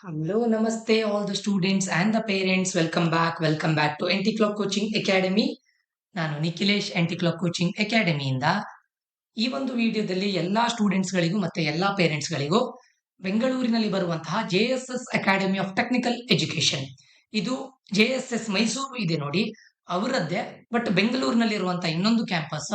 Hello, namaste, all the students and the parents. Welcome back to NT Clock Coaching Academy. ನಾನು Nikhilesh NT Clock Coaching ಅಕಾಡೆಮಿಯಿಂದ ಈ ಒಂದು ವಿಡಿಯೋದಲ್ಲಿ ಎಲ್ಲಾ ಸ್ಟೂಡೆಂಟ್ಸ್ಗಳಿಗೂ ಮತ್ತೆ ಎಲ್ಲಾ ಪೇರೆಂಟ್ಸ್ಗಳಿಗೂ ಬೆಂಗಳೂರಿನಲ್ಲಿ ಬರುವಂತಹ JSS academy of technical education ಇದು JSS ಮೈಸೂರು ಇದೆ ನೋಡಿ ಅವರದ್ದೇ. ಬಟ್ ಬೆಂಗಳೂರಿನಲ್ಲಿರುವಂತಹ ಇನ್ನೊಂದು ಕ್ಯಾಂಪಸ್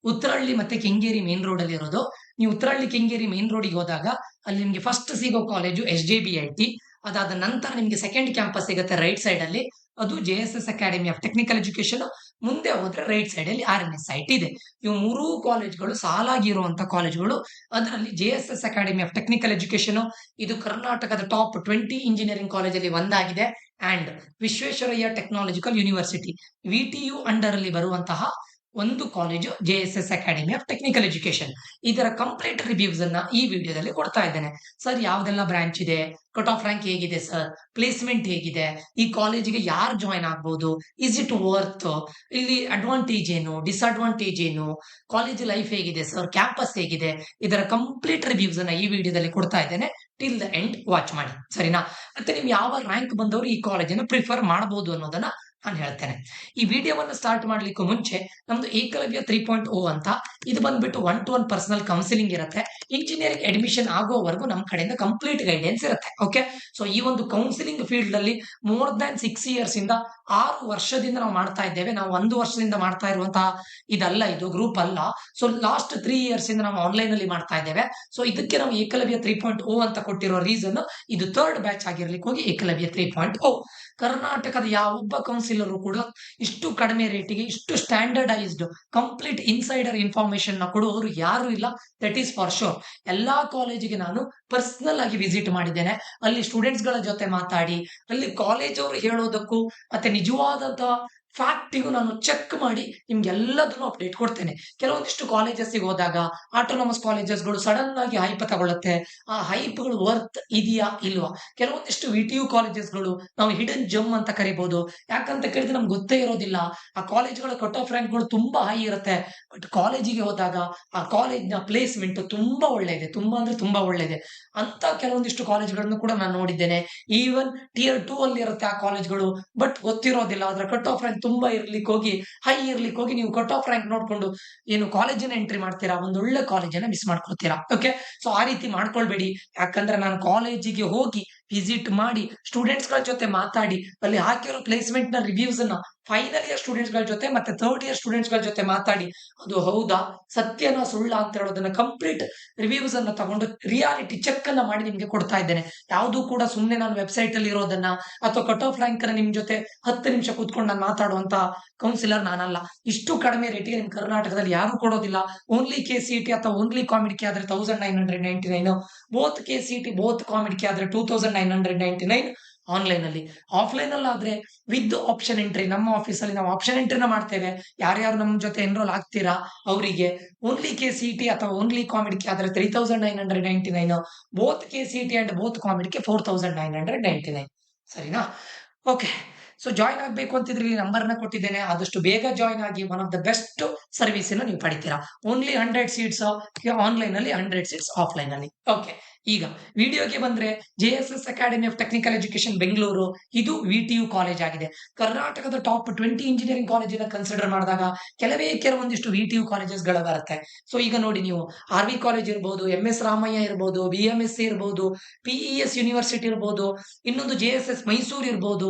ಉತ್ತರಹಳ್ಳಿ ಮತ್ತೆ ಕೆಂಗೇರಿ ಮೇನ್ ರೋಡ್ ಅಲ್ಲಿ ಇರೋದು. ನೀವು ಉತ್ತರಹಳ್ಳಿ ಕೆಂಗೇರಿ ಮೇನ್ ರೋಡಿಗೆ ಹೋದಾಗ ಅಲ್ಲಿ ನಿಮ್ಗೆ ಫಸ್ಟ್ ಸಿಗೋ ಕಾಲೇಜು SJBIT. ಅದಾದ ನಂತರ ನಿಮ್ಗೆ ಸೆಕೆಂಡ್ ಕ್ಯಾಂಪಸ್ ಸಿಗುತ್ತೆ ರೈಟ್ ಸೈಡ್ ಅಲ್ಲಿ, ಅದು JSS academy of technical education. ಮುಂದೆ ಹೋದ್ರೆ ರೈಟ್ ಸೈಡ್ ಅಲ್ಲಿ RNSIT ಇದೆ. ಇವು ಮೂರೂ ಕಾಲೇಜ್ಗಳು ಸಾಲಾಗಿ ಇರುವಂತಹ ಕಾಲೇಜ್ಗಳು. ಅದರಲ್ಲಿ JSS academy of technical education ಇದು ಕರ್ನಾಟಕದ ಟಾಪ್ 20 ಇಂಜಿನಿಯರಿಂಗ್ ಕಾಲೇಜಲ್ಲಿ ಒಂದಾಗಿದೆ. And Visvesvaraya technological university VTU under ಅಲ್ಲಿ ಬರುವಂತಹ ಒಂದು college JSS academy of technical education. ಇದರ ಕಂಪ್ಲೀಟ್ ರಿವ್ಯೂಸ್ ಅನ್ನ ಈ ವಿಡಿಯೋದಲ್ಲಿ ಕೊಡ್ತಾ ಇದ್ದೇನೆ. ಸರ್, ಯಾವ್ದೆಲ್ಲ ಬ್ರಾಂಚ್ ಇದೆ, ಕಟ್ ಆಫ್ ರ್ಯಾಂಕ್ ಹೇಗಿದೆ ಸರ್, ಪ್ಲೇಸ್ಮೆಂಟ್ ಹೇಗಿದೆ, ಈ ಕಾಲೇಜಿಗೆ ಯಾರು ಜಾಯ್ನ್ ಆಗ್ಬಹುದು, ಇಸ್ ಇಟ್ ವರ್ತ್, ಇಲ್ಲಿ ಅಡ್ವಾಂಟೇಜ್ ಏನು, ಡಿಸ್ಅಡ್ವಾಂಟೇಜ್ ಏನು, ಕಾಲೇಜ್ ಲೈಫ್ ಹೇಗಿದೆ ಸರ್, ಕ್ಯಾಂಪಸ್ ಹೇಗಿದೆ, ಇದರ ಕಂಪ್ಲೀಟ್ ರಿವ್ಯೂಸ್ ಅನ್ನ ಈ ವಿಡಿಯೋದಲ್ಲಿ ಕೊಡ್ತಾ ಇದ್ದೇನೆ. ಟಿಲ್ ದ ಎಂಡ್ ವಾಚ್ ಮಾಡಿ, ಸರಿನಾ? ಮತ್ತೆ ನೀವು ಯಾವ ರ್ಯಾಂಕ್ ಬಂದವರು ಈ ಕಾಲೇಜನ್ನು ಪ್ರಿಫರ್ ಮಾಡಬಹುದು ಅನ್ನೋದನ್ನ ನಾನು ಹೇಳ್ತೇನೆ. ಈ ವಿಡಿಯೋವನ್ನು ಸ್ಟಾರ್ಟ್ ಮಾಡ್ಲಿಕ್ಕೂ ಮುಂಚೆ ನಮ್ದು ಏಕಲವ್ಯ 3.0 ಅಂತ ಇದು ಬಂದ್ಬಿಟ್ಟು 1-to-1 ಪರ್ಸನಲ್ ಕೌನ್ಸಿಲಿಂಗ್ ಇರುತ್ತೆ. ಇಂಜಿನಿಯರಿಂಗ್ ಅಡ್ಮಿಷನ್ ಆಗೋವರೆಗೂ ನಮ್ಮ ಕಡೆಯಿಂದ ಕಂಪ್ಲೀಟ್ ಗೈಡೆನ್ಸ್ ಇರುತ್ತೆ. ಓಕೆ, ಸೊ ಈ ಒಂದು ಕೌನ್ಸಿಲಿಂಗ್ ಫೀಲ್ಡ್ ಅಲ್ಲಿ ಮೋರ್ ದ್ಯಾನ್ 6 ಇಯರ್ಸ್ ಇಂದ 6 ವರ್ಷದಿಂದ ನಾವು ಮಾಡ್ತಾ ಇದ್ದೇವೆ. ನಾವು 1 ವರ್ಷದಿಂದ ಮಾಡ್ತಾ ಇರುವಂತಹ ಇದಲ್ಲ, ಇದು ಗ್ರೂಪ್ ಅಲ್ಲ. ಸೊ ಲಾಸ್ಟ್ 3 ಇಯರ್ಸ್ ಇಂದ ನಾವು ಆನ್ಲೈನ್ ಅಲ್ಲಿ ಮಾಡ್ತಾ ಇದ್ದೇವೆ. ಸೊ ಇದಕ್ಕೆ ನಾವು ಏಕಲವ್ಯ 3.0 ಅಂತ ಕೊಟ್ಟಿರೋ ರೀಸನ್, ಇದು ಥರ್ಡ್ ಬ್ಯಾಚ್ ಆಗಿರ್ಲಿಕ್ಕೆ ಹೋಗಿ ಏಕಲವ್ಯ 3.0. ಕರ್ನಾಟಕದ ಯಾವೊಬ್ಬ ಕೌನ್ಸಿಲರ್ ಕೂಡ ಇಷ್ಟು ಕಡಿಮೆ ರೇಟಿಗೆ ಇಷ್ಟು ಸ್ಟ್ಯಾಂಡರ್ಡೈಸ್ಡ್ ಕಂಪ್ಲೀಟ್ ಇನ್ಸೈಡರ್ ಇನ್ಫಾರ್ಮೇಶನ್ ನ ಕೊಡುವವರು ಯಾರು ಇಲ್ಲ. That is for sure. ಎಲ್ಲಾ ಕಾಲೇಜಿಗೆ ನಾನು ಪರ್ಸನಲ್ ಆಗಿ ವಿಸಿಟ್ ಮಾಡಿದ್ದೇನೆ. ಅಲ್ಲಿ ಸ್ಟೂಡೆಂಟ್ಸ್ ಗಳ ಜೊತೆ ಮಾತಾಡಿ, ಅಲ್ಲಿ ಕಾಲೇಜ್ ಅವರು ಹೇಳೋದಕ್ಕೂ ಮತ್ತೆ ನಿಜವಾದಂತಹ ಫ್ಯಾಕ್ಟಿಗೂ ನಾನು ಚೆಕ್ ಮಾಡಿ ನಿಮ್ಗೆ ಎಲ್ಲದನ್ನು ಅಪ್ಡೇಟ್ ಕೊಡ್ತೇನೆ. ಕೆಲವೊಂದಿಷ್ಟು ಕಾಲೇಜಸ್ಗೆ ಹೋದಾಗ ಆಟೋನಮಸ್ ಕಾಲೇಜಸ್ಗಳು ಸಡನ್ ಆಗಿ ಹೈಪ್ ತಗೊಳುತ್ತೆ. ಆ ಹೈಪ್ಗಳು ವರ್ತ್ ಇದೆಯಾ ಇಲ್ವಾ? ಕೆಲವೊಂದಿಷ್ಟು VTU ಕಾಲೇಜಸ್ಗಳು ನಾವು ಹಿಡನ್ ಜಮ್ ಅಂತ ಕರಿಬಹುದು. ಯಾಕಂತ ಕೇಳಿದ್ರೆ ನಮ್ಗೆ ಗೊತ್ತೇ ಇರೋದಿಲ್ಲ. ಆ ಕಾಲೇಜ್ಗಳ ಕಟ್ ಆಫ್ ರ್ಯಾಂಕ್ಗಳು ತುಂಬಾ ಹೈ ಇರುತ್ತೆ. ಬಟ್ ಕಾಲೇಜಿಗೆ ಹೋದಾಗ ಆ ಕಾಲೇಜ್ನ ಪ್ಲೇಸ್ಮೆಂಟ್ ತುಂಬಾ ಒಳ್ಳೆ ಇದೆ, ತುಂಬಾ ಅಂದ್ರೆ ತುಂಬಾ ಒಳ್ಳೆ ಇದೆ. ಅಂತ ಕೆಲವೊಂದಿಷ್ಟು ಕಾಲೇಜ್ಗಳನ್ನು ಕೂಡ ನಾನು ನೋಡಿದ್ದೇನೆ. ಈವನ್ Tier 2 ಅಲ್ಲಿ ಇರುತ್ತೆ ಆ ಕಾಲೇಜ್ಗಳು, ಬಟ್ ಗೊತ್ತಿರೋದಿಲ್ಲ. ಅದರ ಕಟ್ ಆಫ್ ರ್ಯಾಂಕ್ ತುಂಬಾ ಇರ್ಲಿಕ್ಕೆ ಹೋಗಿ, ಹೈ ಇರ್ಲಿಕ್ಕೆ ಹೋಗಿ ನೀವು ಕಟ್ ಆಫ್ ರ್ಯಾಂಕ್ ನೋಡ್ಕೊಂಡು ಏನು ಕಾಲೇಜಿನ ಎಂಟ್ರಿ ಮಾಡ್ತೀರಾ, ಒಂದು ಒಳ್ಳೆ ಕಾಲೇಜನ್ನ ಮಿಸ್ ಮಾಡ್ಕೊಳ್ತೀರಾ. ಓಕೆ, ಸೊ ಆ ರೀತಿ ಮಾಡ್ಕೊಳ್ಬೇಡಿ. ಯಾಕಂದ್ರೆ ನಾನು ಕಾಲೇಜಿಗೆ ಹೋಗಿ ವಿಸಿಟ್ ಮಾಡಿ ಸ್ಟೂಡೆಂಟ್ಸ್ ಗಳ ಜೊತೆ ಮಾತಾಡಿ ಅಲ್ಲಿ ಹಾಕಿರೋ ಪ್ಲೇಸ್ಮೆಂಟ್ ನ ರಿವ್ಯೂಸ್ ಅನ್ನ ಫೈನಲ್ ಇಯರ್ ಸ್ಟೂಡೆಂಟ್ಸ್ ಗಳ ಜೊತೆ ಮತ್ತೆ ಥರ್ಡ್ ಇಯರ್ ಸ್ಟೂಡೆಂಟ್ಸ್ ಗಳ ಜೊತೆ ಮಾತಾಡಿ ಅದು ಹೌದಾ ಸತ್ಯನ ಸುಳ್ಳ ಅಂತ ಹೇಳೋದನ್ನ ಕಂಪ್ಲೀಟ್ ರಿವ್ಯೂಸ್ ಅನ್ನ ತಗೊಂಡು ರಿಯಾಲಿಟಿ ಚೆಕ್ ಅನ್ನ ಮಾಡಿ ನಿಮ್ಗೆ ಕೊಡ್ತಾ ಇದ್ದೇನೆ. ಯಾವುದು ಕೂಡ ಸುಮ್ನೆ ನಾನು ವೆಬ್ಸೈಟ್ ಅಲ್ಲಿ ಇರೋದನ್ನ ಅಥವಾ ಕಟ್ ಆಫ್ ರ್ಯಾಂಕ್ ಅನ್ನ ನಿಮ್ ಜೊತೆ 10 ನಿಮಿಷ ಕೂತ್ಕೊಂಡು ನಾನು ಮಾತಾಡುವಂತ ಕೌನ್ಸಿಲರ್ ನಾನಲ್ಲ. ಇಷ್ಟು ಕಡಿಮೆ ರೇಟಿಗೆ ನಿಮ್ ಕರ್ನಾಟಕದಲ್ಲಿ ಯಾರು ಕೊಡೋದಿಲ್ಲ. ಓನ್ಲಿ KCET ಅಥವಾ ಓನ್ಲಿ ಕಾಮಿಡಿಕೆ ಆದ್ರೆ 1999, ಬೋತ್ KCET ಬೋತ್ ಕಾಮಿಡಿಕೆ ಆದ್ರೆ 2999 ಆನ್ಲೈನ್ ಅಲ್ಲಿ. ಆಫ್ಲೈನ್ ಅಲ್ಲಿ ಆದ್ರೆ ವಿತ್ ಆಪ್ಷನ್ ಎಂಟ್ರಿ ನಮ್ಮ ಆಫೀಸ್ ಅಲ್ಲಿ ನಾವು ಆಪ್ಷನ್ ಎಂಟ್ರಿನ ಮಾಡ್ತೇವೆ. ಯಾರ್ಯಾರು ನಮ್ಮ ಜೊತೆ ಎನ್ರೋಲ್ ಆಗ್ತೀರಾ ಅವರಿಗೆ ಓನ್ಲಿ KCET ಅಥವಾ ಓನ್ಲಿ ಕಾಮಿಡಿಕೆ ಆದ್ರೆ 3999, ಬೋತ್ KCET ಅಂಡ್ ಬೋತ್ ಕಾಮಿಡಿಕೆ 4999. ಸರಿನಾ? ಓಕೆ, ಸೊ ಜಾಯ್ನ್ ಆಗ್ಬೇಕು ಅಂತಿದ್ರೆ ಈ ನಂಬರ್ನ ಕೊಟ್ಟಿದ್ದೇನೆ. ಆದಷ್ಟು ಬೇಗ ಜಾಯ್ನ್ ಆಗಿ one of the best service ನೀವು ಪಡಿತೀರಾ. ಓನ್ಲಿ 100 ಸೀಟ್ಸ್ ಆನ್ಲೈನ್ ಅಲ್ಲಿ, 100 ಸೀಟ್ಸ್ ಆಫ್ಲೈನ್ ಅಲ್ಲಿ. ಓಕೆ, ಈಗ ವಿಡಿಯೋಗೆ ಬಂದ್ರೆ JSS academy of technical education Bengaluru ಇದು VTU ಕಾಲೇಜ್ ಆಗಿದೆ. ಕರ್ನಾಟಕದ ಟಾಪ್ 20 ಇಂಜಿನಿಯರಿಂಗ್ ಕಾಲೇಜಿನ ಕನ್ಸಿಡರ್ ಮಾಡಿದಾಗ ಕೆಲವೊಂದಿಷ್ಟು VTU ಕಾಲೇಜಸ್ ಗಳು ಬರುತ್ತೆ. ಸೊ ಈಗ ನೋಡಿ, ನೀವು RV ಕಾಲೇಜ್ ಇರ್ಬೋದು, MS ರಾಮಯ್ಯ ಇರ್ಬೋದು, BMSC ಇರ್ಬೋದು, PES ಯೂನಿವರ್ಸಿಟಿ ಇರ್ಬೋದು, ಇನ್ನೊಂದು JSS ಮೈಸೂರು ಇರ್ಬೋದು,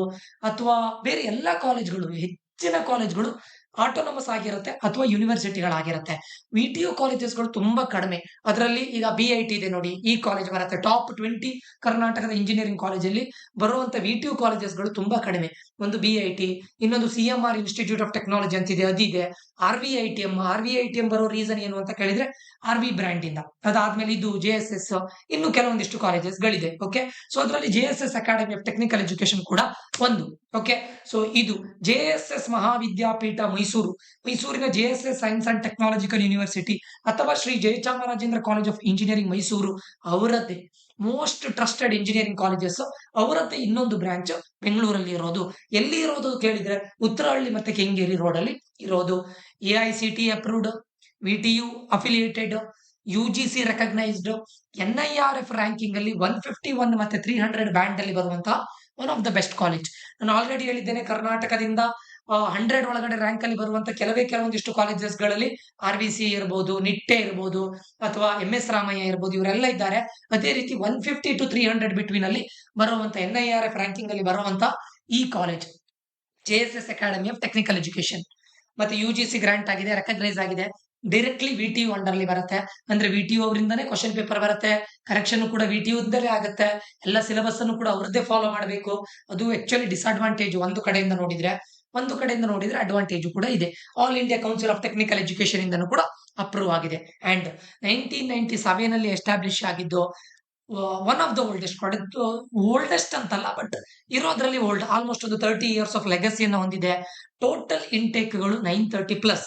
ಅಥವಾ ಬೇರೆ ಎಲ್ಲಾ ಕಾಲೇಜ್ಗಳು, ಹೆಚ್ಚಿನ ಕಾಲೇಜ್ಗಳು ಆಟೋನಮಸ್ ಆಗಿರುತ್ತೆ ಅಥವಾ ಯೂನಿವರ್ಸಿಟಿಗಳಾಗಿರುತ್ತೆ. VTU ಕಾಲೇಜಸ್ಗಳು ತುಂಬಾ ಕಡಿಮೆ. ಅದರಲ್ಲಿ ಈಗ BIT ಇದೆ ನೋಡಿ, ಈ ಕಾಲೇಜ್ ಬರುತ್ತೆ ಟಾಪ್ 20 ಕರ್ನಾಟಕದ ಇಂಜಿನಿಯರಿಂಗ್ ಕಾಲೇಜಲ್ಲಿ ಬರುವಂತ VTU ಕಾಲೇಜಸ್ಗಳು ತುಂಬಾ ಕಡಿಮೆ. ಒಂದು BIT, ಇನ್ನೊಂದು CMR ಇನ್ಸ್ಟಿಟ್ಯೂಟ್ ಆಫ್ ಟೆಕ್ನಾಲಜಿ ಅಂತಿದೆ, ಅದಿದೆ. RVITM ಬರೋ ರೀಸನ್ ಏನು ಅಂತ ಕೇಳಿದ್ರೆ RV ಬ್ರ್ಯಾಂಡ್ ಇಂದ. ಅದಾದ್ಮೇಲೆ ಇದು JSS, ಇನ್ನು ಕೆಲವೊಂದಿಷ್ಟು ಕಾಲೇಜಸ್ ಗಳಿದೆ. ಓಕೆ, ಸೊ ಅದರಲ್ಲಿ JSS academy of technical education ಕೂಡ ಒಂದು. ಓಕೆ, ಸೊ ಇದು JSS ಮಹಾವಿದ್ಯಾಪೀಠ ಮೈಸೂರಿನ JSS science and technological university ಅಥವಾ Shri Jayachamarajendra college of engineering Mysuru ಅವರದ್ದೇ ಮೋಸ್ಟ್ ಟ್ರಸ್ಟೆಡ್ ಇಂಜಿನಿಯರಿಂಗ್ ಕಾಲೇಜಸ್. ಅವರದ್ದೇ ಇನ್ನೊಂದು ಬ್ರಾಂಚ್ ಬೆಂಗಳೂರಲ್ಲಿ ಇರೋದು. ಎಲ್ಲಿ ಇರೋದು ಕೇಳಿದ್ರೆ ಉತ್ತರಹಳ್ಳಿ ಮತ್ತೆ ಕೆಂಗೇರಿ ರೋಡ್ ಅಲ್ಲಿ ಇರೋದು. AICTE approved, VTU affiliated, UGC recognised, NIRF ranking ಅಲ್ಲಿ 151 ಮತ್ತೆ 300 ಬ್ಯಾಂಡ್ ಅಲ್ಲಿ ಬರುವಂತಹ one of the best college. ನಾನು ಆಲ್ರೆಡಿ ಹೇಳಿದ್ದೇನೆ, ಕರ್ನಾಟಕದಿಂದ 100 ಒಳಗಡೆ ರ್ಯಾಂಕ್ ಅಲ್ಲಿ ಬರುವಂತ ಕೆಲವೊಂದಿಷ್ಟು ಕಾಲೇಜಸ್ ಗಳಲ್ಲಿ RVC ಇರ್ಬೋದು, ನಿಟ್ಟೆ ಇರ್ಬೋದು, ಅಥವಾ MS ರಾಮಯ್ಯ ಇರ್ಬೋದು, ಇವರೆಲ್ಲ ಇದ್ದಾರೆ. ಅದೇ ರೀತಿ 150 to 300 ಬಿಟ್ವೀನ್ ಅಲ್ಲಿ ಬರುವಂತ NIRF ರ್ಯಾಂಕಿಂಗ್ ಅಲ್ಲಿ ಬರುವಂತ ಈ college JSS academy of technical education. ಮತ್ತೆ UGC ಗ್ರಾಂಟ್ ಆಗಿದೆ, ರೆಕಗ್ನೈಸ್ ಆಗಿದೆ. ಡೈರೆಕ್ಟ್ಲಿ VTU ಅಂಡರ್ ಅಲ್ಲಿ ಬರುತ್ತೆ. ಅಂದ್ರೆ VTU ಅವರಿಂದಾನೇ ಕ್ವಶನ್ ಪೇಪರ್ ಬರುತ್ತೆ, ಕರೆಕ್ಷನ್ ಕೂಡ VTU ಇಂದಲೇ ಆಗುತ್ತೆ. ಎಲ್ಲ ಸಿಲೆಬಸ್ ಅನ್ನು ಕೂಡ ಅವ್ರದ್ದೇ ಫಾಲೋ ಮಾಡಬೇಕು. ಅದು ಆಕ್ಚುಲಿ ಡಿಸ್ಅಡ್ವಾಂಟೇಜ್ ಒಂದು ಕಡೆಯಿಂದ ನೋಡಿದ್ರೆ ಅಡ್ವಾಂಟೇಜ್ ಕೂಡ ಇದೆ. All India council of technical education ಇಂದನೂ ಕೂಡ ಅಪ್ರೂವ್ ಆಗಿದೆ. ಅಂಡ್ 1997 ಅಲ್ಲಿ ಎಸ್ಟಾಬ್ಲಿಷ್ ಆಗಿದ್ದು one of the oldest college. Oldest ಅಂತಲ್ಲ, ಬಟ್ ಇರೋದ್ರಲ್ಲಿ ಓಲ್ಡ್. ಆಲ್ಮೋಸ್ಟ್ ಒಂದು 30 ಇಯರ್ಸ್ ಆಫ್ ಲೆಗಸಿಯನ್ನು ಹೊಂದಿದೆ. ಟೋಟಲ್ ಇಂಟೇಕ್ಗಳು 930+.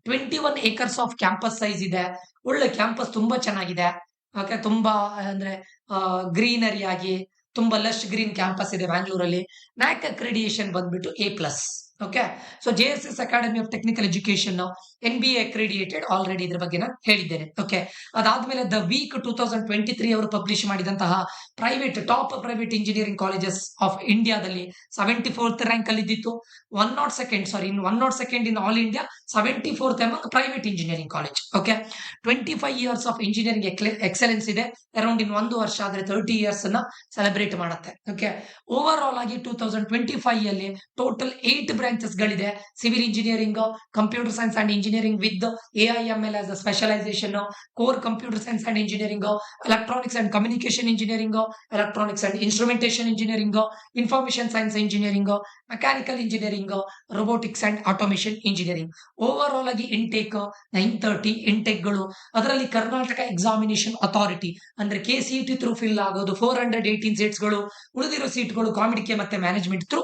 21 acres ಆಫ್ ಕ್ಯಾಂಪಸ್ ಸೈಜ್ ಇದೆ. ಒಳ್ಳೆ ಕ್ಯಾಂಪಸ್, ತುಂಬಾ ಚೆನ್ನಾಗಿದೆ. ಓಕೆ, ತುಂಬಾ ಅಂದ್ರೆ ಗ್ರೀನರಿ ಆಗಿ ತುಂಬಾ ಲಶ್ ಗ್ರೀನ್ ಕ್ಯಾಂಪಸ್ ಇದೆ ಬ್ಯಾಂಗ್ಳೂರಲ್ಲಿ. ನ್ಯಾಕ್ ಅಕ್ರಿಡಿಯೇಷನ್ ಬಂದ್ಬಿಟ್ಟು A+. Okay, so JSS academy of technical education NBA accredited. Already ಇದ್ರ ಬಗ್ಗೆ ನಾನು ಹೇಳಿದ್ದೇನೆ. ಓಕೆ, ಅದಾದ್ಮೇಲೆ ದ ವೀಕ್ 2023 ಅವರು ಪಬ್ಲಿಷ್ ಮಾಡಿದಂತಹ top private engineering colleges of ಇಂಡಿಯಾದಲ್ಲಿ 74th ರ್ಯಾಂಕ್ ಅಲ್ಲಿ ಇದ್ದಿತ್ತು. 102nd in all India, 74th among private engineering college. Okay, 25 years of engineering excellence ಇದೆ. ಅರೌಂಡ್ ಇನ್ 1 ವರ್ಷ ಆದ್ರೆ 30 ಇಯರ್ಸ್ ಅನ್ನ ಸೆಲೆಬ್ರೇಟ್ ಮಾಡುತ್ತೆ. ಓಕೆ, ಓವರ್ ಆಲ್ ಆಗಿ 2025 ಅಲ್ಲಿ ಟೋಟಲ್ 8 ಬ್ರಾಂಚಸ್ ಗಳಿದೆ. Civil engineering, computer science and engineering with AIML as a specialisation, core computer science and engineering, electronics and communication engineering, electronics and instrumentation engineering, information science engineering, mechanical engineering, robotics and automation engineering. Over all ಆಗಿ intake 930 ಇಂಟೇಕ್ಗಳು. ಅದರಲ್ಲಿ Karnataka examination authority ಅಂದ್ರೆ KCET through fill ಆಗೋದು 418 ಸೀಟ್ಸ್ಗಳು. ಉಳಿದಿರೋ ಸೀಟ್ಗಳು ಕಾಮಿಡಿಕೆ ಮತ್ತೆ management through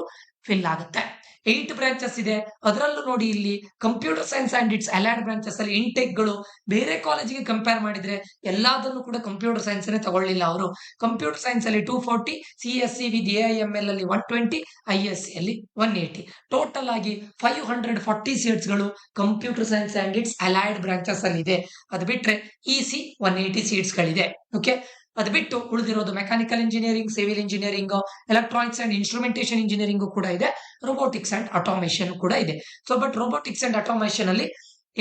fill ಆಗುತ್ತೆ. 8 branches ಇದೆ. ಅದರಲ್ಲೂ ನೋಡಿ, ಇಲ್ಲಿ computer science and its allied branches ಅಲ್ಲಿ ಇಂಟೇಕ್ಗಳು ಬೇರೆ ಕಾಲೇಜಿಗೆ ಕಂಪೇರ್ ಮಾಡಿದ್ರೆ ಎಲ್ಲದನ್ನು ಕೂಡ ಕಂಪ್ಯೂಟರ್ ಸೈನ್ಸ್ ತಗೊಳ್ಳಿಲ್ಲ ಅವರು. ಕಂಪ್ಯೂಟರ್ ಸೈನ್ಸ್ ಅಲ್ಲಿ 240, CSE ವಿತ್ AIML ಅಲ್ಲಿ 120, ISC ಅಲ್ಲಿ 180. ಟೋಟಲ್ ಆಗಿ 540 ಸೀಟ್ಸ್ಗಳು computer science and its allied branches ಅಲ್ಲಿ ಇದೆ. ಅದು ಬಿಟ್ರೆ EC 180 ಸೀಟ್ಸ್ಗಳಿದೆ. ಓಕೆ, ಅದು ಬಿಟ್ಟು ಉಳಿದಿರೋದು mechanical engineering, civil engineering, electronics and instrumentation engineering ಕೂಡ ಇದೆ. ರೋಬೋಟಿಕ್ಸ್ ಅಂಡ್ ಆಟೋಮೇಷನ್ ಕೂಡ ಇದೆ. So but robotics and automation ಅಲ್ಲಿ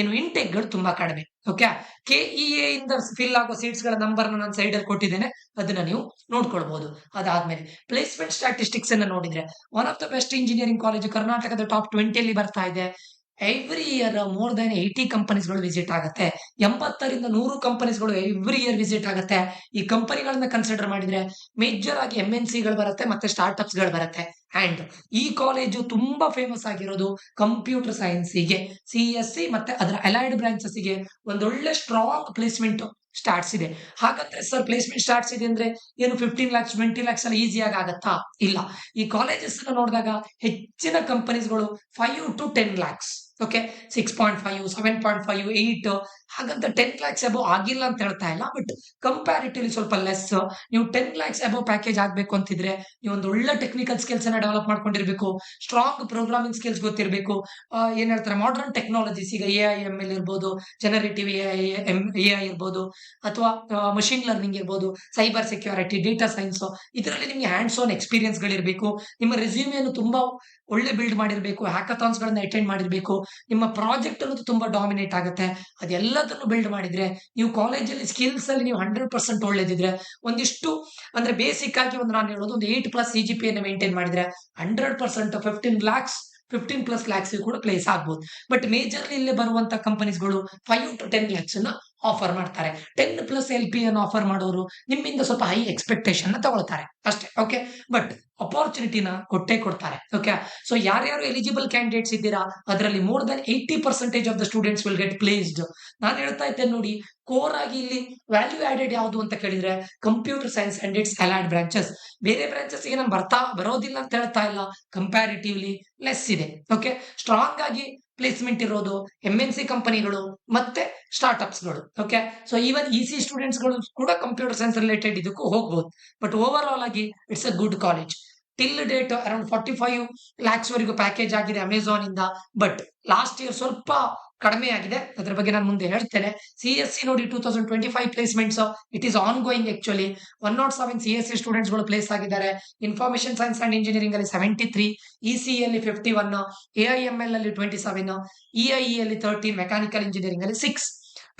ಏನು ಇಂಟೇಕ್ಗಳು ತುಂಬಾ ಕಡಿಮೆ. ಓಕೆ, KEA ಇಂದ ಫಿಲ್ ಆಗೋ ಸೀಟ್ಸ್ ಗಳ ನಂಬರ್ ನಾನು ಸೈಡ್ ಅಲ್ಲಿ ಕೊಟ್ಟಿದ್ದೇನೆ, ಅದನ್ನ ನೀವು ನೋಡ್ಕೊಳ್ಬಹುದು. ಅದಾದ್ಮೇಲೆ ಪ್ಲೇಸ್ಮೆಂಟ್ ಸ್ಟಾಟಿಸ್ಟಿಕ್ಸ್ ಅನ್ನ ನೋಡಿದ್ರೆ one of the best engineering college ಕರ್ನಾಟಕದ ಟಾಪ್ 20 ಅಲ್ಲಿ ಬರ್ತಾ ಇದೆ. ಎವ್ರಿ ಇಯರ್ ಮೋರ್ ದನ್ 80 ಕಂಪನೀಸ್ಗಳು ವಿಸಿಟ್ ಆಗುತ್ತೆ. 80ರಿಂದ 100 ಕಂಪನೀಸ್ಗಳು ಎವ್ರಿ ಇಯರ್ ವಿಸಿಟ್ ಆಗುತ್ತೆ. ಈ ಕಂಪನಿಗಳನ್ನ ಕನ್ಸಿಡರ್ ಮಾಡಿದ್ರೆ ಮೇಜರ್ ಆಗಿ MNCಗಳು ಬರುತ್ತೆ, ಮತ್ತೆ ಸ್ಟಾರ್ಟ್ಅಪ್ಸ್ ಗಳು ಬರುತ್ತೆ. ಅಂಡ್ ಈ ಕಾಲೇಜು ತುಂಬಾ ಫೇಮಸ್ ಆಗಿರೋದು ಕಂಪ್ಯೂಟರ್ ಸೈನ್ಸ್ಗೆ, CSE ಮತ್ತೆ ಅದರ ಅಲೈಡ್ ಬ್ರಾಂಚಸ್ ಗೆ ಒಂದೊಳ್ಳೆ ಸ್ಟ್ರಾಂಗ್ ಪ್ಲೇಸ್ಮೆಂಟ್ ಸ್ಟಾರ್ಟ್ಸ್ ಇದೆ. ಹಾಗಂದ್ರೆ ಸರ್ ಪ್ಲೇಸ್ಮೆಂಟ್ ಸ್ಟಾರ್ಟ್ಸ್ ಇದೆ ಅಂದ್ರೆ ಏನು 15 lakhs 20 lakhs ಎಲ್ಲ ಈಸಿಯಾಗಿ ಆಗತ್ತಾ? ಇಲ್ಲ. ಈ ಕಾಲೇಜಸ್ ನೋಡಿದಾಗ ಹೆಚ್ಚಿನ ಕಂಪನೀಸ್ಗಳು 5 to 10 lakhs. ಓಕೆ, 6.5, 7.5, 8 ಹಾಗಂತ 10 lakhs ಅಬೌವ್ ಆಗಿಲ್ಲ ಅಂತ ಹೇಳ್ತಾ ಇಲ್ಲ, ಬಟ್ ಕಂಪ್ಯಾರಿಟಿವ್ಲಿ ಸ್ವಲ್ಪ ಲೆಸ್. ನೀವು 10 lakhs ಅಬೌವ್ ಪ್ಯಾಕೇಜ್ ಆಗ್ಬೇಕು ಅಂತಿದ್ರೆ ನೀವು ಒಂದು ಒಳ್ಳೆ ಟೆಕ್ನಿಕಲ್ ಸ್ಕಿಲ್ಸ್ ಅನ್ನ ಡೆವಲಪ್ ಮಾಡ್ಕೊಂಡಿರ್ಬೇಕು, ಸ್ಟ್ರಾಂಗ್ ಪ್ರೋಗ್ರಾಮಿಂಗ್ ಸ್ಕಿಲ್ಸ್ ಗೊತ್ತಿರಬೇಕು. ಏನ್ ಹೇಳ್ತಾರೆ, ಮಾಡರ್ನ್ ಟೆಕ್ನಾಲಜೀಸ್, ಈಗ AIML ಇರ್ಬೋದು, ಜನರೇಟಿವ್ AI ಇರ್ಬೋದು, ಅಥವಾ ಮಷಿನ್ ಲರ್ನಿಂಗ್ ಇರ್ಬೋದು, ಸೈಬರ್ ಸೆಕ್ಯೂರಿಟಿ, ಡೇಟಾ ಸೈನ್ಸ್, ಇದರಲ್ಲಿ ನಿಮ್ಗೆ ಹ್ಯಾಂಡ್ಸ್ ಆನ್ ಎಕ್ಸ್ಪೀರಿಯನ್ಸ್ ಗಳಿರ್ಬೇಕು. ನಿಮ್ಮ ರೆಸ್ಯೂಮೆಯನ್ನು ತುಂಬಾ ಒಳ್ಳೆ ಬಿಲ್ಡ್ ಮಾಡಿರ್ಬೇಕು, ಹ್ಯಾಕಥಾನ್ಸ್ ಗಳನ್ನ ಅಟೆಂಡ್ ಮಾಡಿರ್ಬೇಕು. ನಿಮ್ಮ ಪ್ರಾಜೆಕ್ಟ್ ಅನ್ನೋದು ತುಂಬಾ ಡಾಮಿನೇಟ್ ಆಗುತ್ತೆ. ಅದೆಲ್ಲದನ್ನು ಬಿಲ್ಡ್ ಮಾಡಿದ್ರೆ ನೀವು ಕಾಲೇಜಲ್ಲಿ ಸ್ಕಿಲ್ಸ್ ಅಲ್ಲಿ ನೀವು 100% ಒಳ್ಳೇದಿದ್ರೆ, ಒಂದಿಷ್ಟು ಅಂದ್ರೆ ಬೇಸಿಕ್ ಆಗಿ ನಾನು ಹೇಳೋದು ಒಂದು 8+ CGPA ಮೇಂಟೈನ್ ಮಾಡಿದ್ರೆ 100% 15+ lakhs ಕೂಡ ಪ್ಲೇಸ್ ಆಗ್ಬೋದು. ಬಟ್ ಮೇಜರ್ಲಿ ಇಲ್ಲೇ ಬರುವಂತ ಕಂಪನೀಸ್ಗಳು 5 to 10 lakhs ಆಫರ್ ಮಾಡ್ತಾರೆ. 10+ LP ಅನ್ನು ಆಫರ್ ಮಾಡೋರು ನಿಮ್ಮಿಂದ ಸ್ವಲ್ಪ ಹೈ ಎಕ್ಸ್ಪೆಕ್ಟೇಷನ್ ತಗೊಳ್ತಾರೆ ಅಷ್ಟೇ. ಓಕೆ, ಬಟ್ ಅಪಾರ್ಚುನಿಟಿನ ಕೊಟ್ಟೇ ಕೊಡ್ತಾರೆ. ಓಕೆ, ಸೊ ಯಾರ್ಯಾರು ಎಲಿಜಿಬಲ್ ಕ್ಯಾಂಡಿಡೇಟ್ಸ್ ಇದ್ದೀರಾ ಅದರಲ್ಲಿ more than 80% of the students will get placed. ನಾನು ಹೇಳ್ತಾ ಇದ್ದೇನೆ ನೋಡಿ, ಕೋರ್ ಆಗಿ ಇಲ್ಲಿ ವ್ಯಾಲ್ಯೂ ಆಡೆಡ್ ಯಾವುದು ಅಂತ ಕೇಳಿದ್ರೆ computer science and its allied branches. ಬೇರೆ ಬ್ರಾಂಚಸ್ ಗೆ ನಾನು ಬರೋದಿಲ್ಲ ಅಂತ ಹೇಳ್ತಾ ಇಲ್ಲ, ಕಂಪ್ಯಾರಿಟಿವ್ಲಿ ಲೆಸ್ ಇದೆ. ಓಕೆ, ಸ್ಟ್ರಾಂಗ್ ಆಗಿ ಪ್ಲೇಸ್ಮೆಂಟ್ ಇರೋದು MNC ಕಂಪನಿಗಳು ಮತ್ತೆ ಸ್ಟಾರ್ಟ್ಅಪ್ಸ್ಗಳು. Okay, so even EC students ಗಳು ಕೂಡ ಕಂಪ್ಯೂಟರ್ ಸೈನ್ಸ್ ರಿಲೇಟೆಡ್ ಇದಕ್ಕೂ ಹೋಗ್ಬೋದು. ಬಟ್ ಓವರ್ ಆಲ್ ಆಗಿ it's a good college. Till date around 45 lakhs ವರೆಗೂ ಪ್ಯಾಕೇಜ್ ಆಗಿದೆ ಅಮೆಝಾನ್ ಇಂದ. ಬಟ್ ಲಾಸ್ಟ್ ಇಯರ್ ಸ್ವಲ್ಪ ಕಡಿಮೆ ಆಗಿದೆ. ಅದ್ರ ಬಗ್ಗೆ ನಾನು ಮುಂದೆ ಹೇಳ್ತೇನೆ. CSC ನೋಡಿ 2025 placements it is on going actually. 107 CSC students ಗಳು ಪ್ಲೇಸ್ ಆಗಿದ್ದಾರೆ. ಇನ್ಫಾರ್ಮೇಶನ್ ಸೈನ್ಸ್ ಅಂಡ್ ಇಂಜಿನಿಯರಿಂಗ್ ಅಲ್ಲಿ 73, ECE ಅಲ್ಲಿ 51, AIML ಅಲ್ಲಿ 27, EIE ಅಲ್ಲಿ 13, ಮೆಕ್ಯಾನಿಕಲ್ ಇಂಜಿನಿಯರಿಂಗ್ ಅಲ್ಲಿ 6,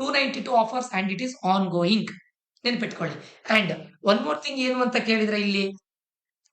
292 offers and it is on going. ನೆನ್ಪಿಟ್ಕೊಳ್ಳಿ. ಅಂಡ್ ಒನ್ ಮೋರ್ ಥಿಂಗ್ ಏನು ಅಂತ ಕೇಳಿದ್ರೆ ಇಲ್ಲಿ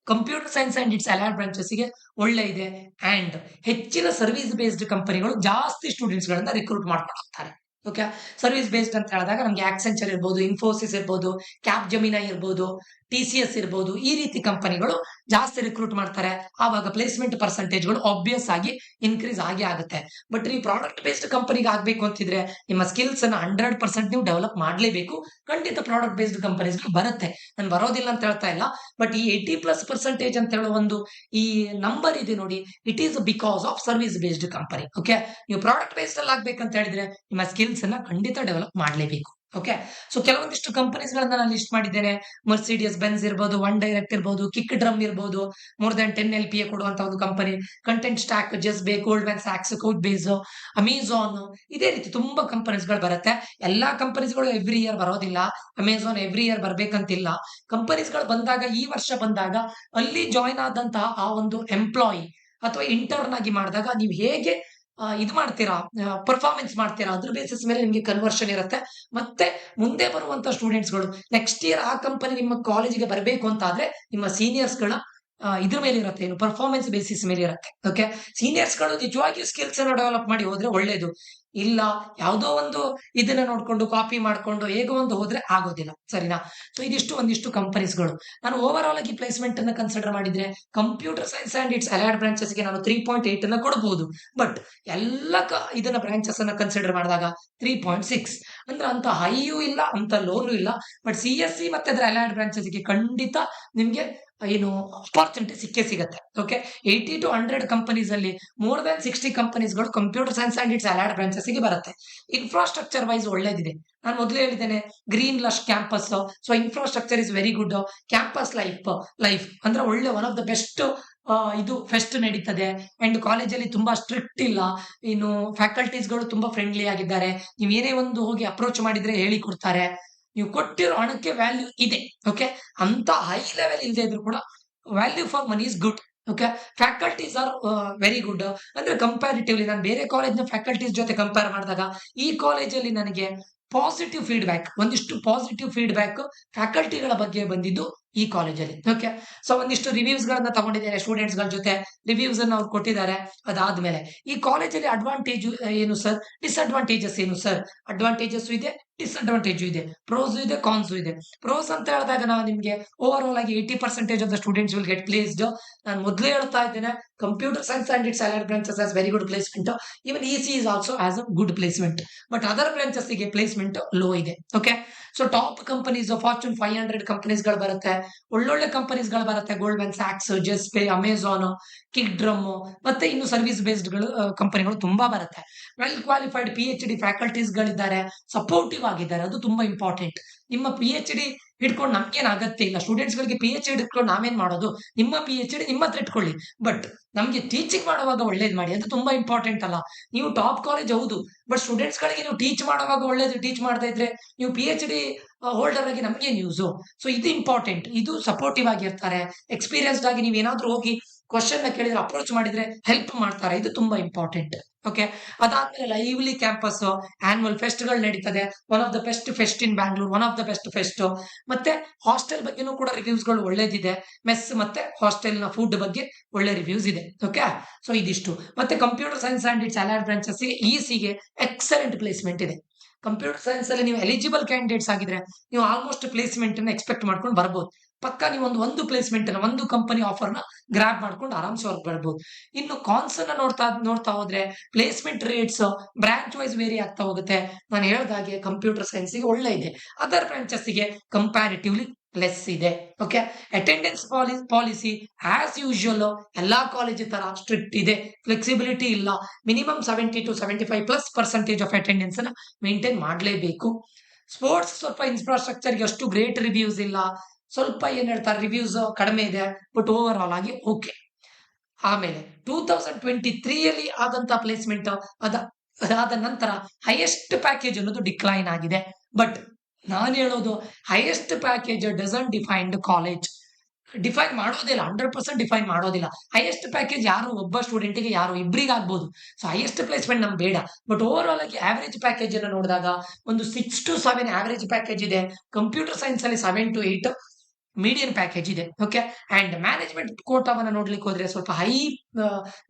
computer science and its allied branches ಗೆ ಒಳ್ಳೆ ಇದೆ. ಅಂಡ್ ಹೆಚ್ಚಿನ ಸರ್ವಿಸ್ ಬೇಸ್ಡ್ ಕಂಪನಿಗಳು ಜಾಸ್ತಿ ಸ್ಟೂಡೆಂಟ್ಸ್ ಗಳನ್ನ ರಿಕ್ರೂಟ್ ಮಾಡ್ಕೊಂಡು ಹೋಗ್ತಾರೆ. ಓಕೆ, ಸರ್ವಿಸ್ ಬೇಸ್ಡ್ ಅಂತ ಹೇಳಿದಾಗ ನಮ್ಗೆ ಆಕ್ಸೆಂಚರ್ ಇರ್ಬೋದು, ಇನ್ಫೋಸಿಸ್ ಇರ್ಬೋದು, ಕ್ಯಾಪ್ ಜಮಿನೈ ಇರ್ಬೋದು, TCS ಇರ್ಬೋದು, ಈ ರೀತಿ ಕಂಪನಿಗಳು ಜಾಸ್ತಿ ರಿಕ್ರೂಟ್ ಮಾಡ್ತಾರೆ. ಆವಾಗ ಪ್ಲೇಸ್ಮೆಂಟ್ ಪರ್ಸೆಂಟೇಜ್ಗಳು ಆಬ್ವಿಯಸ್ ಆಗಿ ಇನ್ಕ್ರೀಸ್ ಆಗೇ ಆಗುತ್ತೆ. ಬಟ್ ಈ ಪ್ರಾಡಕ್ಟ್ ಬೇಸ್ಡ್ ಕಂಪನಿಗೆ ಆಗ್ಬೇಕು ಅಂತಿದ್ರೆ ನಿಮ್ಮ ಸ್ಕಿಲ್ಸ್ ಅನ್ನ 100% ನೀವು ಡೆವಲಪ್ ಮಾಡಲೇಬೇಕು. ಖಂಡಿತ ಪ್ರಾಡಕ್ಟ್ ಬೇಸ್ಡ್ ಕಂಪನೀಸ್ ಬರುತ್ತೆ, ನಾನು ಬರೋದಿಲ್ಲ ಅಂತ ಹೇಳ್ತಾ ಇಲ್ಲ. ಬಟ್ ಈ 80+% ಅಂತ ಹೇಳೋ ಒಂದು ಈ ನಂಬರ್ ಇದೆ ನೋಡಿ, it is because of service based company. Okay, ನೀವು ಪ್ರಾಡಕ್ಟ್ ಬೇಸ್ಡ್ ಅಲ್ಲಿ ಆಗ್ಬೇಕಂತ ಹೇಳಿದ್ರೆ ನಿಮ್ಮ ಸ್ಕಿಲ್ಸ್ ಅನ್ನ ಖಂಡಿತ ಡೆವಲಪ್ ಮಾಡಲೇಬೇಕು. ಓಕೆ, ಸೊ ಕೆಲವೊಂದಿಷ್ಟು ಕಂಪನೀಸ್ ಗಳನ್ನ ನಾನು ಲಿಸ್ಟ್ ಮಾಡಿದ್ದೇನೆ. ಮರ್ಸಿಡಿಯಸ್ ಬೆನ್ಸ್ ಇರ್ಬೋದು, ಒನ್ ಡೈರೆಕ್ಟ್ ಇರ್ಬೋದು, ಕಿಕ್ ಡ್ರಮ್ ಇರ್ಬೋದು, ಮೋರ್ ದನ್ 10 LPA ಕೊಡುವಂತ ಒಂದು ಕಂಪನಿ, ಕಂಟೆಂಟ್ ಸ್ಟಾಕ್, ಜಸ್ಬೆ, ಗೋಲ್ಡ್ಮನ್ ಸ್ಯಾಕ್ಸ್, ಕೋಡ್ ಬೇಸ್, ಅಮೆಜಾನ್, ಇದೇ ರೀತಿ ತುಂಬಾ ಕಂಪನೀಸ್ ಗಳು ಬರುತ್ತೆ. ಎಲ್ಲಾ ಕಂಪನೀಸ್ ಗಳು ಎವ್ರಿ ಇಯರ್ ಬರೋದಿಲ್ಲ. ಅಮೆಜಾನ್ ಎವ್ರಿ ಇಯರ್ ಬರ್ಬೇಕಂತಿಲ್ಲ. ಕಂಪನೀಸ್ ಗಳು ಬಂದಾಗ, ಈ ವರ್ಷ ಬಂದಾಗ ಅಲ್ಲಿ ಜಾಯಿನ್ ಆದಂತಹ ಆ ಒಂದು ಎಂಪ್ಲಾಯಿ ಅಥವಾ ಇಂಟರ್ನ್ ಆಗಿ ಮಾಡಿದಾಗ ನೀವು ಹೇಗೆ ಇದು ಮಾಡ್ತೀರಾ, ಪರ್ಫಾರ್ಮೆನ್ಸ್ ಮಾಡ್ತೀರಾ, ಅದ್ರ ಬೇಸಿಸ್ ಮೇಲೆ ನಿಮ್ಗೆ ಕನ್ವರ್ಷನ್ ಇರುತ್ತೆ. ಮತ್ತೆ ಮುಂದೆ ಬರುವಂತ ಸ್ಟೂಡೆಂಟ್ಸ್ ಗಳು ನೆಕ್ಸ್ಟ್ ಇಯರ್ ಆ ಕಂಪನಿ ನಿಮ್ಮ ಕಾಲೇಜಿಗೆ ಬರಬೇಕು ಅಂತ ಆದ್ರೆ ನಿಮ್ಮ ಸೀನಿಯರ್ಸ್ ಗಳ ಇದ್ರ ಮೇಲೆ ಇರುತ್ತೆ, ಏನು ಪರ್ಫಾರ್ಮೆನ್ಸ್ ಬೇಸಿಸ್ ಮೇಲೆ ಇರುತ್ತೆ. ಓಕೆ, ಸೀನಿಯರ್ಸ್ ಗಳು ನಿಜವಾಗಿಯೂ ಸ್ಕಿಲ್ಸ್ ಅನ್ನು ಡೆವಲಪ್ ಮಾಡಿ ಹೋದ್ರೆ ಒಳ್ಳೇದು. ಇಲ್ಲ ಯಾವುದೋ ಒಂದು ಇದನ್ನ ನೋಡ್ಕೊಂಡು ಕಾಪಿ ಮಾಡ್ಕೊಂಡು ಹೇಗೋ ಒಂದು ಹೋದ್ರೆ ಆಗೋದಿಲ್ಲ. ಸರಿನಾ? ಸೊ ಇದಿಷ್ಟು ಒಂದಿಷ್ಟು ಕಂಪನೀಸ್ಗಳು. ನಾನು ಓವರ್ ಆಲ್ ಆಗಿ ಪ್ಲೇಸ್ಮೆಂಟ್ ಅನ್ನ ಕನ್ಸಿಡರ್ ಮಾಡಿದ್ರೆ computer science and its allied branches ಗೆ ನಾನು 3.8 ಅನ್ನ ಕೊಡಬಹುದು. ಬಟ್ ಎಲ್ಲ ಇದನ್ನ ಬ್ರಾಂಚಸ್ ಅನ್ನ ಕನ್ಸಿಡರ್ ಮಾಡಿದಾಗ 3.6 ಅಂದ್ರೆ ಅಂತ ಹೈಯೂ ಇಲ್ಲ, ಅಂತ ಲೋನು ಇಲ್ಲ. ಬಟ್ CSC ಮತ್ತೆ ಅದರ ಅಲೈಡ್ ಬ್ರಾಂಚಸ್ ಗೆ ಖಂಡಿತ ನಿಮ್ಗೆ ಏನು ಅಪಾರ್ಚುನಿಟಿ ಸಿಕ್ಕೇ ಸಿಗುತ್ತೆ. ಓಕೆ, 80 to 100 ಕಂಪನೀಸ್ ಅಲ್ಲಿ ಮೋರ್ ದನ್ 60 ಕಂಪನೀಸ್ಗಳು computer science and its allied branches ಗೆ ಬರುತ್ತೆ. ಇನ್ಫ್ರಾಸ್ಟ್ರಕ್ಚರ್ ವೈಸ್ ಒಳ್ಳೇದಿದೆ. ನಾನು ಮೊದಲೇ ಹೇಳಿದ್ದೇನೆ, green lush campus. So infrastructure is very good. Campus life ಅಂದ್ರೆ ಒಳ್ಳೆ ಒನ್ ಆಫ್ ದ ಬೆಸ್ಟ್. ಇದು ಫೆಸ್ಟ್ ನಡೀತದೆ. ಅಂಡ್ ಕಾಲೇಜಲ್ಲಿ ತುಂಬಾ ಸ್ಟ್ರಿಕ್ಟ್ ಇಲ್ಲ. ಇನ್ನು ಫ್ಯಾಕಲ್ಟೀಸ್ ಗಳು ತುಂಬಾ ಫ್ರೆಂಡ್ಲಿ ಆಗಿದ್ದಾರೆ. ನೀವು ಏನೇ ಒಂದು ಹೋಗಿ ಅಪ್ರೋಚ್ ಮಾಡಿದ್ರೆ ಹೇಳಿ ಕೊಡ್ತಾರೆ. ನೀವು ಕೊಟ್ಟಿರೋ ಹಣಕ್ಕೆ ವ್ಯಾಲ್ಯೂ ಇದೆ. ಓಕೆ, ಅಂತ ಹೈ ಲೆವೆಲ್ ಇಲ್ಲದೆ ಇದ್ರು ಕೂಡ value for money is good. Okay, faculties are very good. ಅಂದ್ರೆ ಕಂಪ್ಯಾರಿಟಿವ್ಲಿ ನಾನು ಬೇರೆ ಕಾಲೇಜ್ನ ಫ್ಯಾಕಲ್ಟೀಸ್ ಜೊತೆ ಕಂಪೇರ್ ಮಾಡಿದಾಗ ಈ ಕಾಲೇಜಲ್ಲಿ ನನಗೆ ಪಾಸಿಟಿವ್ ಫೀಡ್ಬ್ಯಾಕ್, ಒಂದಿಷ್ಟು ಪಾಸಿಟಿವ್ ಫೀಡ್ಬ್ಯಾಕ್ ಫ್ಯಾಕಲ್ಟಿಗಳ ಬಗ್ಗೆ ಬಂದಿದ್ದು ಈ ಕಾಲೇಜಲ್ಲಿ. ಓಕೆ, ಸೊ ಒಂದಿಷ್ಟು ರಿವ್ಯೂಸ್ ಗಳನ್ನ ತಗೊಂಡಿದ್ದೇನೆ ಸ್ಟೂಡೆಂಟ್ಸ್ ಗಳ ಜೊತೆ. ರಿವ್ಯೂಸ್ ಅನ್ನು ಅವ್ರು ಕೊಟ್ಟಿದ್ದಾರೆ. ಅದಾದ್ಮೇಲೆ ಈ ಕಾಲೇಜಲ್ಲಿ ಅಡ್ವಾಂಟೇಜ್ ಏನು ಸರ್, ಡಿಸ್ಅಡ್ವಾಂಟೇಜಸ್ ಏನು ಸರ್? ಅಡ್ವಾಂಟೇಜಸ್ ಇದೆ, ಡಿಸ್ಅಡ್ವಾಂಟೇಜ್ ಇದೆ, ಪ್ರೋಸ್ ಇದೆ, ಕಾನ್ಸ್ ಇದೆ. ಪ್ರೋಸ್ ಅಂತ ಹೇಳಿದಾಗ ನಾವು ನಿಮ್ಗೆ ಓವರ್ ಆಲ್ ಆಗಿ 80% of the students will get placed. ನಾನು ಮೊದಲೇ ಹೇಳ್ತಾ ಇದ್ದೇನೆ, computer science and its allied branches as very good placement. Even ECE is also has a good placement. But other branches ಗೆ ಪ್ಲೇಸ್ಮೆಂಟ್ ಲೋ ಇದೆ. Okay, so top companies, fortune 500 companies ಗಳು ಬರುತ್ತೆ. ಒಳ್ಳೊಳ್ಳೆ companies ಗಳು ಬರುತ್ತೆ. ಗೋಲ್ಡ್ಮನ್ ಸ್ಯಾಕ್ಸ್, Juspay, Amazon, Kickdrum, ಮತ್ತೆ ಇನ್ನು ಸರ್ವಿಸ್ ಬೇಸ್ಡ್ ಕಂಪನಿಗಳು ತುಂಬಾ ಬರುತ್ತೆ. Well qualified PhD faculties ಗಳಿದ್ದಾರೆ, supportive ಆಗಿದ್ದಾರೆ. ಅದು ತುಂಬಾ ಇಂಪಾರ್ಟೆಂಟ್. ನಿಮ್ಮ PhD ಹಿಡ್ಕೊಂಡು ನಮ್ಗೇನ್ ಅಗತ್ಯ ಇಲ್ಲ. ಸ್ಟೂಡೆಂಟ್ಸ್ ಗಳಿಗೆ PhD ಹಿಡ್ಕೊಂಡು ನಾವೇನ್ ಮಾಡೋದು? ನಿಮ್ಮ PhD ನಿಮ್ಮ ಹತ್ರ ಇಟ್ಕೊಳ್ಳಿ. ಬಟ್ ನಮ್ಗೆ ಟೀಚಿಂಗ್ ಮಾಡುವಾಗ ಒಳ್ಳೇದ್ ಮಾಡಿ, ಅದು ತುಂಬಾ ಇಂಪಾರ್ಟೆಂಟ್ ಅಲ್ಲ. ನೀವು ಟಾಪ್ ಕಾಲೇಜ್ ಹೌದು, ಬಟ್ ಸ್ಟೂಡೆಂಟ್ಸ್ ಗಳಿಗೆ ನೀವು ಟೀಚ್ ಮಾಡುವಾಗ ಒಳ್ಳೇದು ಟೀಚ್ ಮಾಡ್ತಾ ಇದ್ರೆ ನೀವು PhD ಹೋಲ್ಡರ್ ಆಗಿ ನಮ್ಗೆ ನ್ಯೂಸು. ಸೊ ಇದು ಇಂಪಾರ್ಟೆಂಟ್. ಇದು ಸಪೋರ್ಟಿವ್ ಆಗಿರ್ತಾರೆ. ಎಕ್ಸ್ಪೀರಿಯನ್ಸ್ಡ್ ಆಗಿ ನೀವು ಏನಾದ್ರೂ ಹೋಗಿ ಕ್ವಶನ್ ಕೇಳಿದ್ರೆ ಅಪ್ರೋಚ್ ಮಾಡಿದ್ರೆ ಹೆಲ್ಪ್ ಮಾಡ್ತಾರೆ. ಇದು ತುಂಬಾ ಇಂಪಾರ್ಟೆಂಟ್. ಓಕೆ, ಅದಾದ್ಮೇಲೆ ಲೈವ್ಲಿ ಕ್ಯಾಂಪಸ್, ಆನ್ಯುವಲ್ ಫೆಸ್ಟ್ ಗಳು ನಡೀತದೆ. One of the best fest in Bangalore, one of the best fest. ಮತ್ತೆ ಹಾಸ್ಟೆಲ್ ಬಗ್ಗೆನೂ ಕೂಡ ರಿವ್ಯೂಸ್ ಗಳು ಒಳ್ಳೇದಿದೆ. ಮೆಸ್ ಮತ್ತೆ ಹಾಸ್ಟೆಲ್ ನ ಫುಡ್ ಬಗ್ಗೆ ಒಳ್ಳೆ ರಿವ್ಯೂಸ್ ಇದೆ. ಓಕೆ, ಸೊ ಇದಿಷ್ಟು. ಮತ್ತೆ computer science and its allied branches ಗೆ EC ಗೆ ಎಕ್ಸಲೆಂಟ್ ಪ್ಲೇಸ್ಮೆಂಟ್ ಇದೆ. ಕಂಪ್ಯೂಟರ್ ಸೈನ್ಸ್ ಅಲ್ಲಿ ನೀವು ಎಲಿಜಿಬಲ್ ಕ್ಯಾಂಡಿಡೇಟ್ಸ್ ಆಗಿದ್ರೆ ನೀವು ಆಲ್ಮೋಸ್ಟ್ ಪ್ಲೇಸ್ಮೆಂಟ್ ಅನ್ನ ಎಕ್ಸ್ಪೆಕ್ಟ್ ಮಾಡ್ಕೊಂಡು ಬರ್ಬೋದು. ಪಕ್ಕ ನೀವು ಒಂದು ಪ್ಲೇಸ್ಮೆಂಟ್ ಅನ್ನ, ಒಂದು ಕಂಪನಿ ಆಫರ್ ನ ಗ್ರಾಬ್ ಮಾಡ್ಕೊಂಡು ಆರಾಮ್ಸೆ ಹೊರಗೆ ಬರ್ಬೋದು. ಇನ್ನು ಕಾನ್ಸ್ ಅನ್ನ ನೋಡ್ತಾ ಹೋದ್ರೆ placement rates branch wise vary ಆಗ್ತಾ ಹೋಗುತ್ತೆ. ನಾನು ಹೇಳ್ದಾಗೆ ಕಂಪ್ಯೂಟರ್ ಸೈನ್ಸ್ ಗೆ ಒಳ್ಳೆ ಇದೆ, ಅದರ್ ಬ್ರಾಂಚಸ್ ಗೆ ಕಂಪ್ಯಾರಿಟಿವ್ಲಿ ಲೆಸ್ ಇದೆ. Okay, attendance policy as usual ಎಲ್ಲಾ ಕಾಲೇಜ್ ತರ ಸ್ಟ್ರಿಕ್ಟ್ ಇದೆ, ಫ್ಲೆಕ್ಸಿಬಿಲಿಟಿ ಇಲ್ಲ. ಮಿನಿಮಮ್ 70 to 75+% ಆಫ್ ಅಟೆಂಡೆನ್ಸ್ ಅನ್ನ ಮೇಂಟೈನ್ ಮಾಡಲೇಬೇಕು. ಸ್ಪೋರ್ಟ್ಸ್ ಸ್ವಲ್ಪ ಇನ್ಫ್ರಾಸ್ಟ್ರಕ್ಚರ್ ಗೆ ಅಷ್ಟು ಗ್ರೇಟ್ ರಿವ್ಯೂಸ್ ಇಲ್ಲ. ಸ್ವಲ್ಪ ಏನ್ ಹೇಳ್ತಾರೆ, ರಿವ್ಯೂಸ್ ಕಡಿಮೆ ಇದೆ. ಬಟ್ ಓವರ್ ಆಲ್ ಆಗಿ ಓಕೆ. ಆಮೇಲೆ 2023 ಅಲ್ಲಿ ಆದಂತ ಪ್ಲೇಸ್ಮೆಂಟ್ ಅದ ಅದಾದ ನಂತರ ಹೈಯೆಸ್ಟ್ ಪ್ಯಾಕೇಜ್ ಅನ್ನೋದು ಡಿಕ್ಲೈನ್ ಆಗಿದೆ. ಬಟ್ ನಾನು ಹೇಳೋದು highest package doesn't defined college. Define ಮಾಡೋದಿಲ್ಲ, 100% ಡಿಫೈನ್ ಮಾಡೋದಿಲ್ಲ. ಹೈಯೆಸ್ಟ್ ಪ್ಯಾಕೇಜ್ ಯಾರು ಒಬ್ಬ ಸ್ಟೂಡೆಂಟ್ಗೆ ಯಾರು ಇಬ್ಬರಿಗಾಗ್ಬೋದು. ಸೊ ಹೈಯೆಸ್ಟ್ ಪ್ಲೇಸ್ಮೆಂಟ್ ನಮ್ಗೆ ಬೇಡ. ಬಟ್ ಓವರ್ ಆಲ್ ಆಗಿ ಆವರೇಜ್ ಪ್ಯಾಕೇಜ್ ಅನ್ನು ನೋಡಿದಾಗ ಒಂದು 6 to 7 ಆವರೇಜ್ ಪ್ಯಾಕೇಜ್ ಇದೆ. ಕಂಪ್ಯೂಟರ್ ಸೈನ್ಸ್ ಅಲ್ಲಿ 7 to 8 ಮೀಡಿಯನ್ ಪ್ಯಾಕೇಜ್ ಇದೆ. ಓಕೆ, ಅಂಡ್ ಮ್ಯಾನೇಜ್ಮೆಂಟ್ ಕೋಟಾವನ್ನ ನೋಡ್ಲಿಕ್ಕೆ ಹೋದ್ರೆ ಸ್ವಲ್ಪ ಹೈ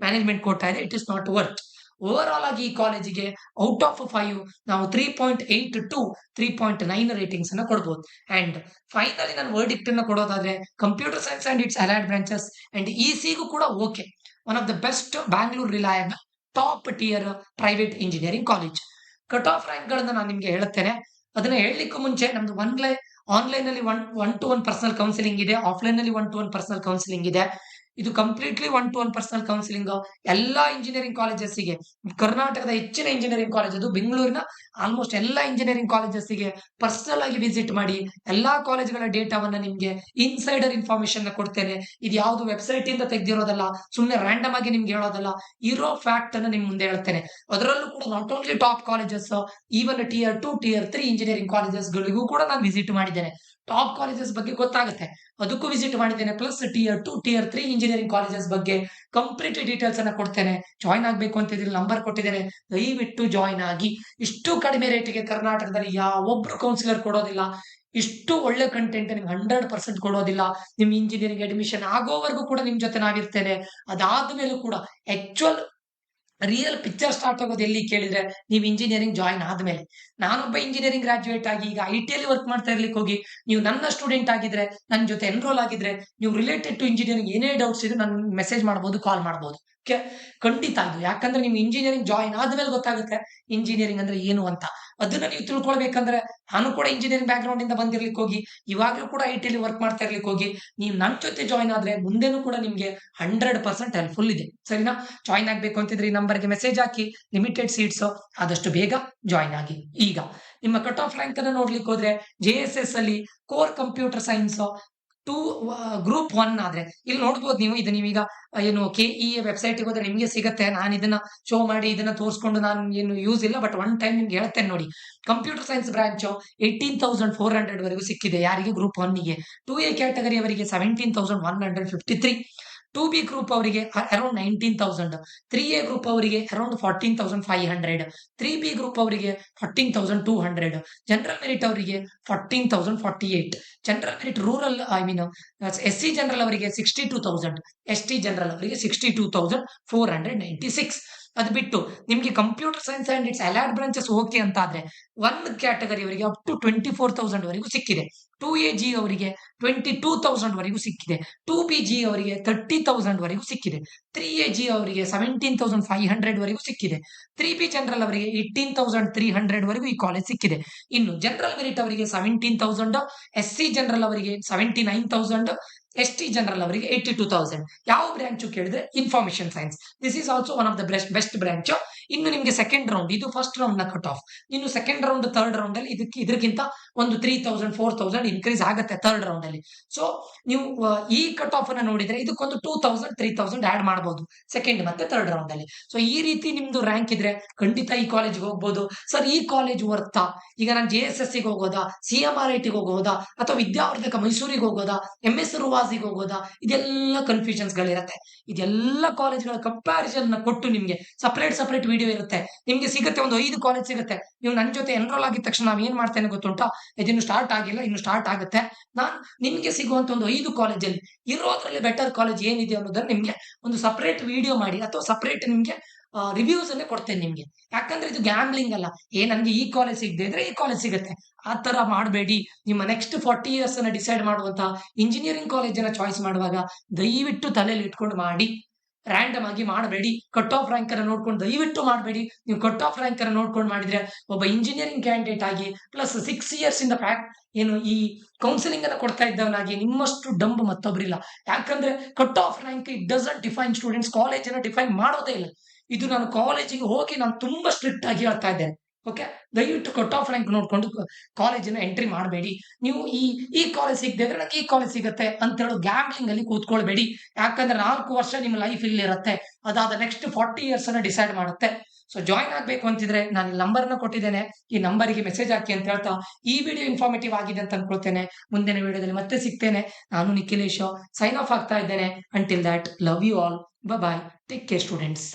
ಮ್ಯಾನೇಜ್ಮೆಂಟ್ ಕೋಟಾ ಇದೆ. It is not worth. Over all ಆಗಿ ಈ ಕಾಲೇಜಿಗೆ ಔಟ್ ಆಫ್ 5 ನಾವು 3.8 to 3.9 ರೇಟಿಂಗ್ಸ್ ಅನ್ನ ಕೊಡ್ಬೋದು. ಅಂಡ್ ಫೈನಲಿ ನಾನು ವರ್ಡಿಕ್ಟ್ ಅನ್ನ ಕೊಡೋದಾದ್ರೆ computer science and its allied branches and ಇಸಿಗೂ ಕೂಡ okay, one of the best Bangalore reliable top tier private engineering college. Cut off rank ಗಳನ್ನ ನಾನು ನಿಮ್ಗೆ ಹೇಳುತ್ತೇನೆ. ಅದನ್ನ ಹೇಳಲಿಕ್ಕೂ ಮುಂಚೆ ನಮ್ದು ಆನ್ಲೈನ್ ಅಲ್ಲಿ 1-to-1 ಪರ್ಸನಲ್ ಕೌನ್ಸಿಲಿಂಗ್ ಇದೆ, ಆಫ್ಲೈನ್ ಅಲ್ಲಿ 1-to-1 ಪರ್ಸನಲ್ ಕೌನ್ಸಿಲಿಂಗ್ ಇದೆ. ಇದು ಕಂಪ್ಲೀಟ್ಲಿ 1-to-1 ಪರ್ಸನಲ್ ಕೌನ್ಸಿಲಿಂಗ್ ಎಲ್ಲಾ ಇಂಜಿನಿಯರಿಂಗ್ ಕಾಲೇಜಸ್ಗೆ, ಕರ್ನಾಟಕದ ಹೆಚ್ಚಿನ ಇಂಜಿನಿಯರಿಂಗ್ ಕಾಲೇಜ್, ಅದು ಬೆಂಗಳೂರಿನ ಆಲ್ಮೋಸ್ಟ್ ಎಲ್ಲಾ ಇಂಜಿನಿಯರಿಂಗ್ ಕಾಲೇಜಸ್ಗೆ ಪರ್ಸನಲ್ ಆಗಿ ವಿಸಿಟ್ ಮಾಡಿ ಎಲ್ಲಾ ಕಾಲೇಜ್ಗಳ ಡೇಟಾವನ್ನ ನಿಮ್ಗೆ ಇನ್ಸೈಡರ್ ಇನ್ಫಾರ್ಮೇಶನ್ ಕೊಡ್ತೇನೆ. ಇದು ಯಾವ್ದು ವೆಬ್ಸೈಟ್ ಇಂದ ತೆಗೆದಿರೋದಲ್ಲ, ಸುಮ್ಮನೆ ರ್ಯಾಂಡಮ್ ಆಗಿ ನಿಮ್ಗೆ ಹೇಳೋದಲ್ಲ, ಇರೋ ಫ್ಯಾಕ್ಟ್ ಅನ್ನ ನಿಮ್ ಮುಂದೆ ಹೇಳ್ತೇನೆ. ಅದರಲ್ಲೂ ಕೂಡ not only top colleges, even Tier 2, Tier 3 engineering colleges ಗಳಿಗೂ ಕೂಡ ನಾನು ವಿಸಿಟ್ ಮಾಡಿದ್ದೇನೆ. ಟಾಪ್ ಕಾಲೇಜಸ್ ಬಗ್ಗೆ ಗೊತ್ತಾಗುತ್ತೆ, ಅದಕ್ಕೂ ವಿಸಿಟ್ ಮಾಡಿದ್ದೇನೆ. Plus Tier 2, Tier 3 engineering colleges ಬಗ್ಗೆ ಕಂಪ್ಲೀಟ್ ಡೀಟೇಲ್ಸ್ ಅನ್ನ ಕೊಡ್ತೇನೆ. ಜಾಯ್ನ್ ಆಗ್ಬೇಕು ಅಂತ ಇದ್ರಲ್ಲಿ ನಂಬರ್ ಕೊಟ್ಟಿದ್ದೇನೆ, ದಯವಿಟ್ಟು ಜಾಯ್ನ್ ಆಗಿ. ಇಷ್ಟು ಕಡಿಮೆ ರೇಟಿಗೆ ಕರ್ನಾಟಕದಲ್ಲಿ ಯಾವೊಬ್ರು ಕೌನ್ಸಿಲರ್ ಕೊಡೋದಿಲ್ಲ. ಇಷ್ಟು ಒಳ್ಳೆ ಕಂಟೆಂಟ್ ನಿಮ್ಗೆ 100% ಕೊಡೋದಿಲ್ಲ. ನಿಮ್ ಇಂಜಿನಿಯರಿಂಗ್ ಅಡ್ಮಿಷನ್ ಆಗೋವರೆಗೂ ಕೂಡ ನಿಮ್ ಜೊತೆ ನಾವಿರ್ತೇನೆ. ಅದಾದ್ಮೇಲೂ ಕೂಡ ಆಕ್ಚುಯಲ್ ರಿಯಲ್ ಪಿಕ್ಚರ್ ಸ್ಟಾರ್ಟ್ ಆಗೋದು ಎಲ್ಲಿ ಕೇಳಿದ್ರೆ ನೀವು ಇಂಜಿನಿಯರಿಂಗ್ ಜಾಯಿನ್ ಆದ್ಮೇಲೆ. ನಾನೊಬ್ಬ ಇಂಜಿನಿಯರಿಂಗ್ ಗ್ರಾಜುಯೇಟ್ ಆಗಿ ಈಗ IT ಅಲ್ಲಿ ವರ್ಕ್ ಮಾಡ್ತಾ ಇರ್ಲಿಕ್ಕೆ ಹೋಗಿ ನೀವು ನನ್ನ ಸ್ಟೂಡೆಂಟ್ ಆಗಿದ್ರೆ, ನನ್ನ ಜೊತೆ ಎನ್ರೋಲ್ ಆಗಿದ್ರೆ, ನೀವು ರಿಲೇಟೆಡ್ ಟು ಇಂಜಿನಿಯರಿಂಗ್ ಏನೇ ಡೌಟ್ಸ್ ಇದ್ರೆ ನನ್ ಮೆಸೇಜ್ ಮಾಡಬಹುದು, ಕಾಲ್ ಮಾಡಬಹುದು. ಖಂಡಿತ ಇದು, ಯಾಕಂದ್ರೆ ನೀವು ಇಂಜಿನಿಯರಿಂಗ್ ಜಾಯಿನ್ ಆದ್ಮೇಲೆ ಗೊತ್ತಾಗುತ್ತೆ ಇಂಜಿನಿಯರಿಂಗ್ ಅಂದ್ರೆ ಏನು ಅಂತ. ಅದನ್ನ ನೀವು ತಿಳ್ಕೊಳ್ಬೇಕಂದ್ರೆ ನಾನು ಕೂಡ ಇಂಜಿನಿಯರಿಂಗ್ ಬ್ಯಾಕ್ ಗ್ರೌಂಡ್ ಇಂದ ಬಂದಿರ್ಲಿಕ್ಕೆ ಹೋಗಿ ಇವಾಗ್ಲೂ ಕೂಡ IT ಅಲ್ಲಿ ವರ್ಕ್ ಮಾಡ್ತಾ ಇರ್ಲಿಕ್ಕೆ ಹೋಗಿ ನೀವು ನನ್ನ ಜೊತೆ ಜಾಯಿನ್ ಆದ್ರೆ ಮುಂದೆನೂ ಕೂಡ ನಿಮ್ಗೆ 100% ಹೆಲ್ಪ್ಫುಲ್ ಇದೆ. ಸರಿನಾ? ಜಾಯಿನ್ ಆಗ್ಬೇಕು ಅಂತಿದ್ರೆ ಈ ನಂಬರ್ಗೆ ಮೆಸೇಜ್ ಹಾಕಿ. ಲಿಮಿಟೆಡ್ ಸೀಟ್ಸ್, ಆದಷ್ಟು ಬೇಗ ಜಾಯಿನ್ ಆಗಿ. ಈಗ ನಿಮ್ಮ ಕಟ್ ಆಫ್ ರ್ಯಾಂಕ್ ಅನ್ನ ನೋಡ್ಲಿಕ್ಕೆ ಹೋದ್ರೆ JSS ಅಲ್ಲಿ ಕೋರ್ ಕಂಪ್ಯೂಟರ್ ಸೈನ್ಸ್ ಗ್ರೂಪ್ 1 ಆದ್ರೆ ಇಲ್ಲಿ ನೋಡ್ಬೋದು ನೀವು. ಇದು ನೀವೀಗ ಏನು KEA ವೆಬ್ಸೈಟ್ ಹೋದ್ರೆ ನಿಮ್ಗೆ ಸಿಗತ್ತೆ. ನಾನು ಇದನ್ನ ಶೋ ಮಾಡಿ ಇದನ್ನ ತೋರಿಸ್ಕೊಂಡು ನಾನು ಏನು ಯೂಸ್ ಇಲ್ಲ, ಬಟ್ ಒನ್ ಟೈಮ್ ನಿಮ್ಗೆ ಹೇಳ್ತೇನೆ ನೋಡಿ. ಕಂಪ್ಯೂಟರ್ ಸೈನ್ಸ್ ಬ್ರಾಂಚ್ 18,400 ವರೆಗೂ ಸಿಕ್ಕಿದೆ ಯಾರಿಗೆ? ಗ್ರೂಪ್ 1ಗೆ. 2A ಕ್ಯಾಟಗರಿ ಅವರಿಗೆ 17,153, 2B ಗ್ರೂಪ್ ಅವರಿಗೆ ಅರೌಂಡ್ 19,000, 3A ಗ್ರೂಪ್ ಅವರಿಗೆ ಅರೌಂಡ್ 14,500, 3B ಗ್ರೂಪ್ ಅವರಿಗೆ 14,200, ಜನರಲ್ ಮೆರಿಟ್ ಅವರಿಗೆ 14,048, general merit rural SC general ಅವರಿಗೆ 62,000, ST ಜನರಲ್ ಅವರಿಗೆ 62,496. ಅದು ಬಿಟ್ಟು ನಿಮ್ಗೆ computer science and its allied branches okay ಅಂತ ಆದ್ರೆ 1 ಕ್ಯಾಟಗರಿ ಅವರಿಗೆ ಅಪ್ ಟು 24,000 ವರೆಗೂ ಸಿಕ್ಕಿದೆ. 2AG ಅವರಿಗೆ 22,000 ವರೆಗೂ ಸಿಕ್ಕಿದೆ. 2BG ಅವರಿಗೆ 30,000 ವರೆಗೂ ಸಿಕ್ಕಿದೆ. 3AG ಅವರಿಗೆ 17,500 ವರೆಗೂ ಸಿಕ್ಕಿದೆ. 3B ಜನರಲ್ ಅವರಿಗೆ 18,300 ವರೆಗೂ ಈ ಕಾಲೇಜ್ ಸಿಕ್ಕಿದೆ. ಇನ್ನು ಜನರಲ್ ಮೆರಿಟ್ ಅವರಿಗೆ 17,000, SC ಜನರಲ್ ಅವರಿಗೆ 79,000, ST ಜನರಲ್ ಅವರಿಗೆ 82,000. ಯಾವ ಬ್ರಾಂಚ್ ಕೇಳಿದ್ರೆ information science. This is also one of the best branch. ಇನ್ನು ನಿಮ್ಗೆ ಸೆಕೆಂಡ್ ರೌಂಡ್, ಇದು ಫಸ್ಟ್ ರೌಂಡ್ ನ ಕಟ್ ಆಫ್. ಇನ್ನು ಸೆಕೆಂಡ್ ರೌಂಡ್, ಥರ್ಡ್ ರೌಂಡ್ ಅಲ್ಲಿ ಇದಕ್ಕಿಂತ ಒಂದು 3,000 4,000 ಇನ್ಕ್ರೀಸ್ ಆಗುತ್ತೆ ಥರ್ಡ್ ರೌಂಡ್ ಅಲ್ಲಿ. ಸೊ ನೀವು ಈ ಕಟ್ ಆಫ್ ಅನ್ನ ನೋಡಿದ್ರೆ ಇದಕ್ಕೊಂದು 2,000 3,000 ಆಡ್ ಮಾಡಬಹುದು ಸೆಕೆಂಡ್ ಮತ್ತೆ ಥರ್ಡ್ ರೌಂಡ್ ಅಲ್ಲಿ. ಸೊ ಈ ರೀತಿ ನಿಮ್ದು ರ್ಯಾಂಕ್ ಇದ್ರೆ ಖಂಡಿತ ಈ ಕಾಲೇಜ್ಗೆ ಹೋಗ್ಬೋದು. ಸರ್ ಈ ಕಾಲೇಜ್ ವರ್ತಾ? ಈಗ ನಾನು JSS ಗೆ ಹೋಗೋದಾ, CMRIT ಗೆ ಹೋಗೋದಾ, ಅಥವಾ ವಿದ್ಯಾವರ್ಧಕ ಮೈಸೂರಿಗೆ ಹೋಗೋದಾ, MS ರುವಾಸಿಗೆ ಹೋಗೋದಾ? ಇದೆಲ್ಲ ಕನ್ಫ್ಯೂಷನ್ಸ್ ಗಳಿರುತ್ತೆ. ಇದೆಲ್ಲ ಕಾಲೇಜ್ಗಳ ಕಂಪ್ಯಾರಿಸನ್ ಕೊಟ್ಟು ನಿಮ್ಗೆ ಸಪರೇಟ್ ವಿಡಿಯೋ ಇರುತ್ತೆ. ನಿಮ್ಗೆ ಸಿಗುತ್ತೆ, ಒಂದು 5 ಕಾಲೇಜ್ ಸಿಗುತ್ತೆ. ನೀವು ನನ್ನ ಜೊತೆ ಎನ್ರೋಲ್ ಆಗಿದ ತಕ್ಷಣ ನಾವು ಏನ್ ಮಾಡ್ತೇನೆ ಗೊತ್ತುಂಟಾ? ಇದಿನ್ನು ಸ್ಟಾರ್ಟ್ ಆಗಿಲ್ಲ, ಇನ್ನು ಸ್ಟಾರ್ಟ್ ಆಗುತ್ತೆ. ನಾನ್ ನಿಮ್ಗೆ ಸಿಗುವಂತ ಒಂದು 5 ಕಾಲೇಜಲ್ಲಿ ಇರೋದ್ರಲ್ಲಿ ಬೆಟರ್ ಕಾಲೇಜ್ ಏನಿದೆ ಅನ್ನೋದನ್ನ ನಿಮ್ಗೆ ಒಂದು ಸಪರೇಟ್ ವಿಡಿಯೋ ಮಾಡಿ ಅಥವಾ ಸಪರೇಟ್ ನಿಮ್ಗೆ ರಿವ್ಯೂಸ್ ಅನ್ನೇ ಕೊಡ್ತೇನೆ ನಿಮ್ಗೆ. ಯಾಕಂದ್ರೆ ಇದು ಗ್ಯಾಮ್ಲಿಂಗ್ ಅಲ್ಲ. ನನ್ಗೆ ಈ ಕಾಲೇಜ್ ಸಿಗದೆ ಇದ್ರೆ ಈ ಕಾಲೇಜ್ ಸಿಗುತ್ತೆ ಆ ತರ ಮಾಡಬೇಡಿ. ನಿಮ್ಮ ನೆಕ್ಸ್ಟ್ 40 years ಅನ್ನ ಡಿಸೈಡ್ ಮಾಡುವಂತ ಇಂಜಿನಿಯರಿಂಗ್ ಕಾಲೇಜ್ ಅನ್ನ ಚಾಯ್ಸ್ ಮಾಡುವಾಗ ದಯವಿಟ್ಟು ತಲೆಯಲ್ಲಿ ಇಟ್ಕೊಂಡು ಮಾಡಿ. ರ್ಯಾಂಡಮ್ ಆಗಿ ಮಾಡಬೇಡಿ. ಕಟ್ ಆಫ್ ರ್ಯಾಂಕ್ ಅನ್ನ ನೋಡ್ಕೊಂಡು ದಯವಿಟ್ಟು ಮಾಡಬೇಡಿ. ನೀವು ಕಟ್ ಆಫ್ ರ್ಯಾಂಕ್ ಅನ್ನ ನೋಡ್ಕೊಂಡು ಮಾಡಿದ್ರೆ ಒಬ್ಬ ಇಂಜಿನಿಯರಿಂಗ್ ಕ್ಯಾಂಡಿಡೇಟ್ ಆಗಿ ಪ್ಲಸ್ 6 years ಇಂದ ಈ ಕೌನ್ಸಿಲಿಂಗ್ ಅನ್ನ ಕೊಡ್ತಾ ಇದ್ದವನಾಗಿ ನಿಮ್ಮಷ್ಟು ಡಂಬ್ ಮತ್ತೊಬ್ಬರಿಲ್ಲ. ಯಾಕಂದ್ರೆ cut off rank it doesn't define students. College ಅನ್ನ ಡಿಫೈನ್ ಮಾಡೋದೇ ಇಲ್ಲ. ಇದು ನಾನು ಕಾಲೇಜಿಗೆ ಹೋಗಿ ನಾನು ತುಂಬಾ ಸ್ಟ್ರಿಕ್ಟ್ ಆಗಿ ಹೇಳ್ತಾ ಇದ್ದೇನೆ. ಓಕೆ, ದಯವಿಟ್ಟು ಕಟ್ ಆಫ್ ರ್ಯಾಂಕ್ ನೋಡ್ಕೊಂಡು ಕಾಲೇಜಿನ ಎಂಟ್ರಿ ಮಾಡಬೇಡಿ. ನೀವು ಈ ಕಾಲೇಜ್ ಸಿಗದೆ ಇದ್ರೆ ನನಗೆ ಈ ಕಾಲೇಜ್ ಸಿಗುತ್ತೆ ಅಂತ ಹೇಳೋ ಗ್ಯಾಮ್ಲಿಂಗ್ ಅಲ್ಲಿ ಕೂತ್ಕೊಳ್ಬೇಡಿ. ಯಾಕಂದ್ರೆ 4 ವರ್ಷ ನಿಮ್ಮ ಲೈಫ್ ಇಲ್ಲಿ ಇರುತ್ತೆ. ಅದಾದ ನೆಕ್ಸ್ಟ್ 40 ಇಯರ್ಸ್ ಅನ್ನ ಡಿಸೈಡ್ ಮಾಡುತ್ತೆ. ಸೊ ಜಾಯಿನ್ ಆಗ್ಬೇಕು ಅಂತಿದ್ರೆ ನಾನು ಈ ನಂಬರ್ನ ಕೊಟ್ಟಿದ್ದೇನೆ, ಈ ನಂಬರಿಗೆ ಮೆಸೇಜ್ ಹಾಕಿ ಅಂತ ಹೇಳ್ತಾ ಈ ವಿಡಿಯೋ ಇನ್ಫಾರ್ಮೇಟಿವ್ ಆಗಿದೆ ಅಂತ ಅನ್ಕೊಳ್ತೇನೆ. ಮುಂದಿನ ವಿಡಿಯೋದಲ್ಲಿ ಮತ್ತೆ ಸಿಗ್ತೇನೆ. ನಾನು ನಿಖಿಲೇಶ್ ಸೈನ್ ಆಫ್ ಆಗ್ತಾ ಇದ್ದೇನೆ. Until that, love you all, bye, take care students.